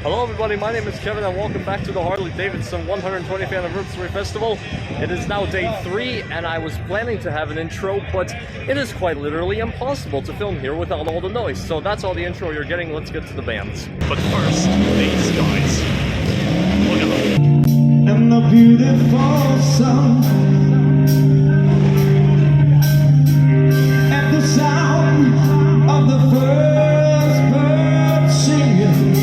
Hello everybody, my name is Kevin and welcome back to the Harley Davidson 120th Anniversary Festival. It is now day 3 and I was planning to have an intro, but it is quite literally impossible to film here without all the noise. So that's all the intro you're getting, let's get to the bands. But first, these guys. Look at them. And the beautiful sun at the sound of the first bird singing.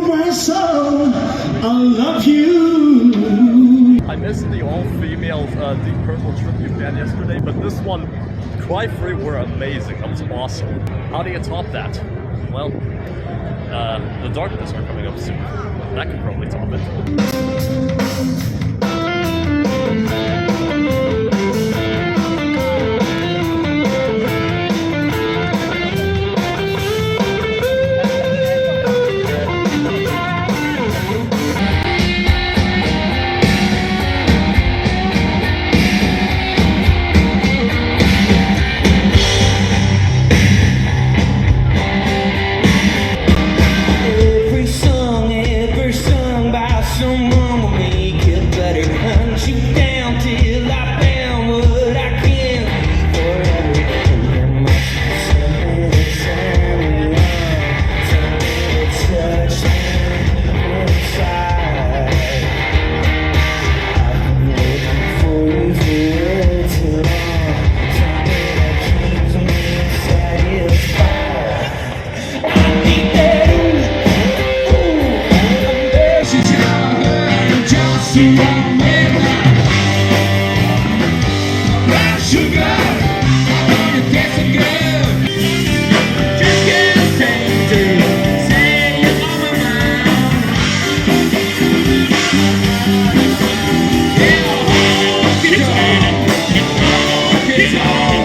My soul, I love you. I missed the all-female Deep Purple tribute band yesterday, but this one, Cry Free, were amazing. That was awesome. How do you top that? Well, the Darkness are coming up soon. That could probably top it. Every song by someone will make it better. Hunt you down till I found what I can be forever. And there must be something that's touch me inside. I've been waiting for you for too long. Something that keeps me satisfied. I need that. You want me brown sugar, I'm a dancing girl. Just can't say you're on my mind. Yeah, honky tonk, honky tonk.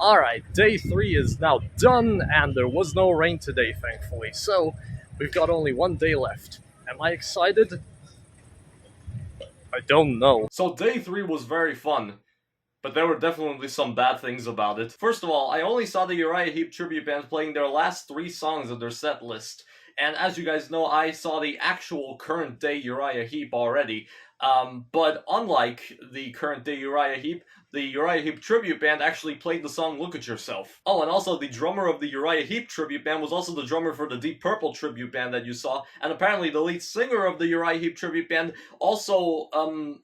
Alright, day 3 is now done, and there was no rain today, thankfully, so we've got only one day left. Am I excited? I don't know. So day 3 was very fun, but there were definitely some bad things about it. First of all, I only saw the Uriah Heep tribute band playing their last 3 songs of their set list, and as you guys know, I saw the actual current day Uriah Heep already. But unlike the current day Uriah Heep, the Uriah Heep tribute band actually played the song Look at Yourself. Oh, and also the drummer of the Uriah Heep tribute band was also the drummer for the Deep Purple tribute band that you saw, and apparently the lead singer of the Uriah Heep tribute band also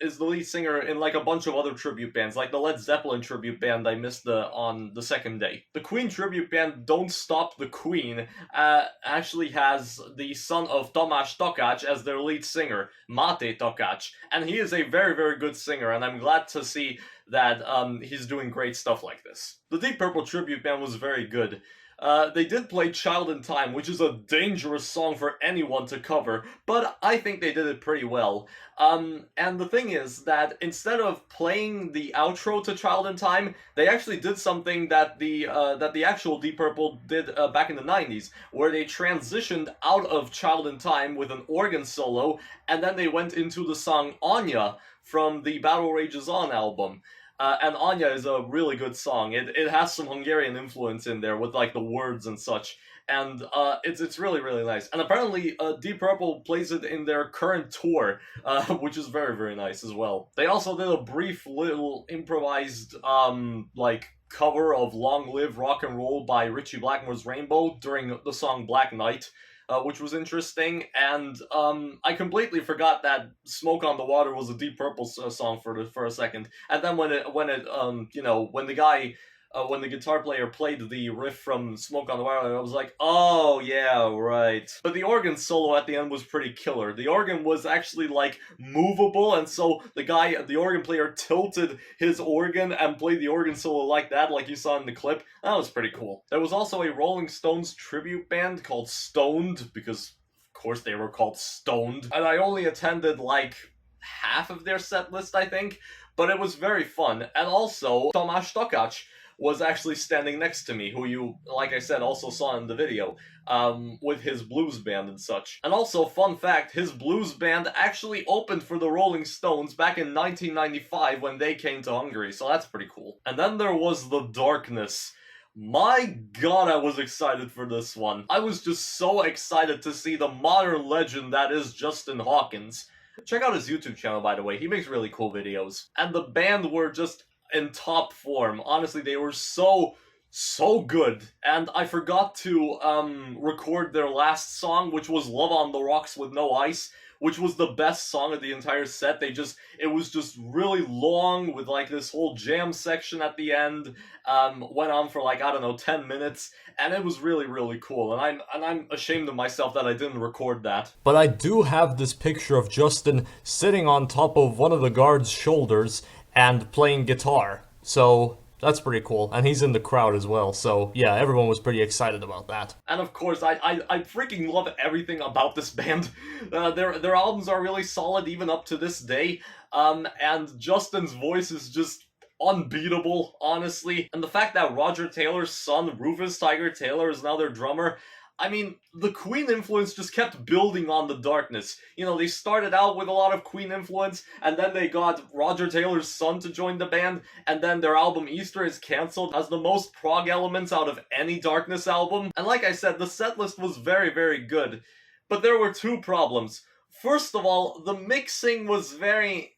is the lead singer in like a bunch of other tribute bands, like the Led Zeppelin tribute band I missed on the second day. The Queen tribute band Don't Stop the Queen actually has the son of Tomáš Tokáč as their lead singer, Máté Tokáč, and he is a very, very good singer, and I'm glad to see that he's doing great stuff like this. The Deep Purple tribute band was very good. They did play Child in Time, which is a dangerous song for anyone to cover, but I think they did it pretty well. And the thing is that instead of playing the outro to Child in Time, they actually did something that the actual Deep Purple did back in the 90s, where they transitioned out of Child in Time with an organ solo, and then they went into the song Anya from the Battle Rages On album. And Anya is a really good song. It has some Hungarian influence in there with like the words and such, and it's really, really nice. And apparently Deep Purple plays it in their current tour, which is very, very nice as well. They also did a brief little improvised like cover of Long Live Rock and Roll by Ritchie Blackmore's Rainbow during the song Black Knight. Which was interesting, and I completely forgot that "Smoke on the Water" was a Deep Purple song for a second. And then when the guitar player played the riff from "Smoke on the Water," I was like, oh yeah, right. But the organ solo at the end was pretty killer. The organ was actually like movable, and so the organ player tilted his organ and played the organ solo like that, like you saw in the clip. That was pretty cool. There was also a Rolling Stones tribute band called Stoned, because of course they were called Stoned, and I only attended like half of their set list, I think, but it was very fun. And also Tomáš Tokáč was actually standing next to me, who you, like I said, also saw in the video, with his blues band and such. And also, fun fact, his blues band actually opened for the Rolling Stones back in 1995 when they came to Hungary, so that's pretty cool. And then there was The Darkness. My god, I was excited for this one. I was just so excited to see the modern legend that is Justin Hawkins. Check out his YouTube channel, by the way, he makes really cool videos. And the band were just in top form. Honestly, they were so good. And I forgot to record their last song, which was Love on the Rocks with No Ice, which was the best song of the entire set. It was just really long with like this whole jam section at the end. Went on for like, I don't know, 10 minutes, and it was really, really cool. And I'm ashamed of myself that I didn't record that. But I do have this picture of Justin sitting on top of one of the guards' shoulders and playing guitar, so that's pretty cool. And he's in the crowd as well, so yeah, everyone was pretty excited about that. And of course, I freaking love everything about this band. Their albums are really solid even up to this day, and Justin's voice is just unbeatable, honestly. And the fact that Roger Taylor's son, Rufus Tiger Taylor, is now their drummer, I mean, the Queen influence just kept building on The Darkness. You know, they started out with a lot of Queen influence, and then they got Roger Taylor's son to join the band, and then their album Easter is cancelled, has the most prog elements out of any Darkness album. And like I said, the setlist was very, very good. But there were 2 problems. First of all, the mixing was very...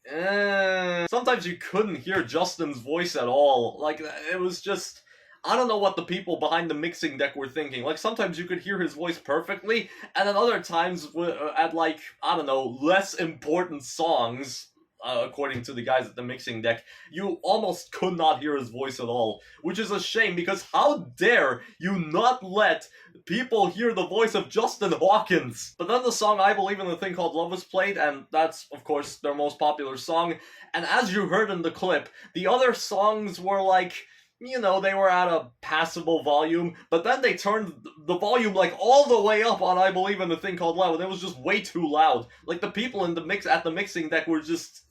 Sometimes you couldn't hear Justin's voice at all. Like, it was just... I don't know what the people behind the mixing deck were thinking. Like, sometimes you could hear his voice perfectly, and then other times, at like, I don't know, less important songs, according to the guys at the mixing deck, you almost could not hear his voice at all. Which is a shame, because how dare you not let people hear the voice of Justin Hawkins? But then the song I Believe in a Thing Called Love was played, and that's, of course, their most popular song. And as you heard in the clip, the other songs were like... You know, they were at a passable volume, but then they turned the volume, like, all the way up on I Believe in a Thing Called Love, and it was just way too loud. Like, the people in the mixing deck were just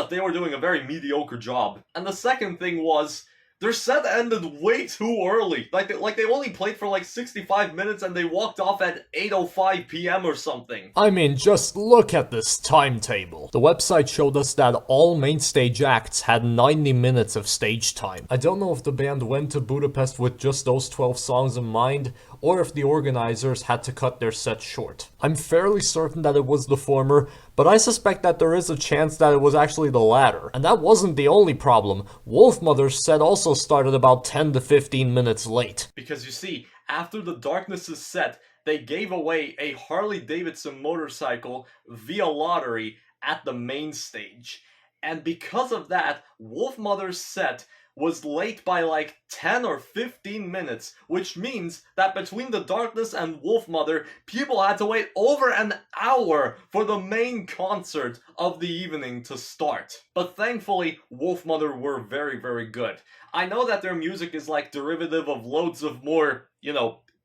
they were doing a very mediocre job. And the second thing was, their set ended way too early. Like they only played for like 65 minutes and they walked off at 8:05 p.m. or something. I mean, just look at this timetable. The website showed us that all main stage acts had 90 minutes of stage time. I don't know if the band went to Budapest with just those 12 songs in mind, or if the organizers had to cut their set short. I'm fairly certain that it was the former, but I suspect that there is a chance that it was actually the latter. And that wasn't the only problem. Wolfmother's set also started about 10 to 15 minutes late. Because you see, after the Darkness's set, they gave away a Harley Davidson motorcycle via lottery at the main stage. And because of that, Wolfmother's set was late by like 10 or 15 minutes, which means that between the Darkness and Wolfmother, people had to wait over an hour for the main concert of the evening to start. But thankfully, Wolfmother were very, very good. I know that their music is like derivative of loads of more,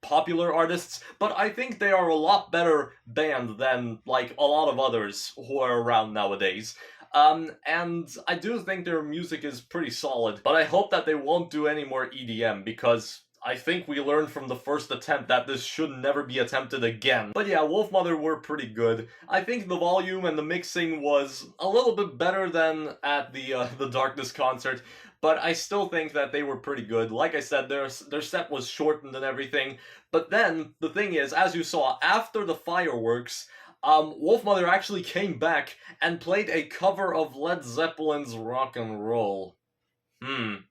popular artists, but I think they are a lot better band than like a lot of others who are around nowadays. And I do think their music is pretty solid, but I hope that they won't do any more EDM, because I think we learned from the first attempt that this should never be attempted again. But yeah, Wolfmother were pretty good. I think the volume and the mixing was a little bit better than at the Darkness concert, but I still think that they were pretty good. Like I said, their set was shortened and everything, but then, the thing is, as you saw, after the fireworks, Wolfmother actually came back and played a cover of Led Zeppelin's Rock and Roll.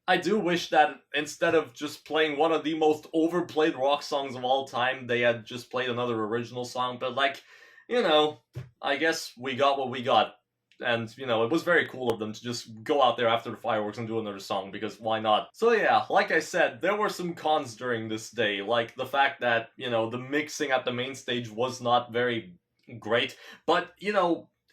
I do wish that instead of just playing one of the most overplayed rock songs of all time, they had just played another original song, but I guess we got what we got. And, it was very cool of them to just go out there after the fireworks and do another song, because why not? So yeah, like I said, there were some cons during this day, like the fact that, the mixing at the main stage was not very great, but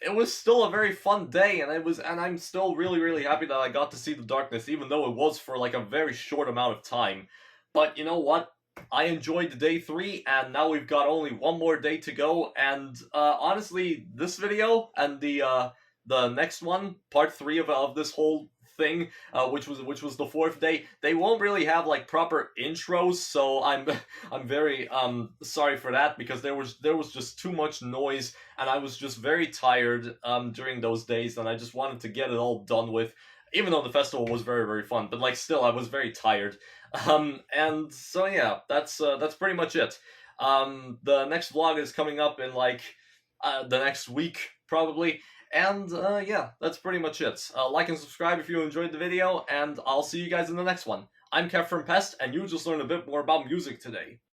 it was still a very fun day, and I'm still really, really happy that I got to see the Darkness, even though it was for like a very short amount of time. But you know what? I enjoyed day 3, and now we've got only one more day to go, and honestly, this video and the next one, part 3 of this whole thing, which was the 4th day, they won't really have like proper intros, so I'm very sorry for that, because there was just too much noise, and I was just very tired during those days, and I just wanted to get it all done with, even though the festival was very, very fun, but like still I was very tired. And so yeah, that's pretty much it. The next vlog is coming up in like the next week probably. And, yeah, that's pretty much it. Like and subscribe if you enjoyed the video, and I'll see you guys in the next one. I'm Kev from Pest, and you just learned a bit more about music today.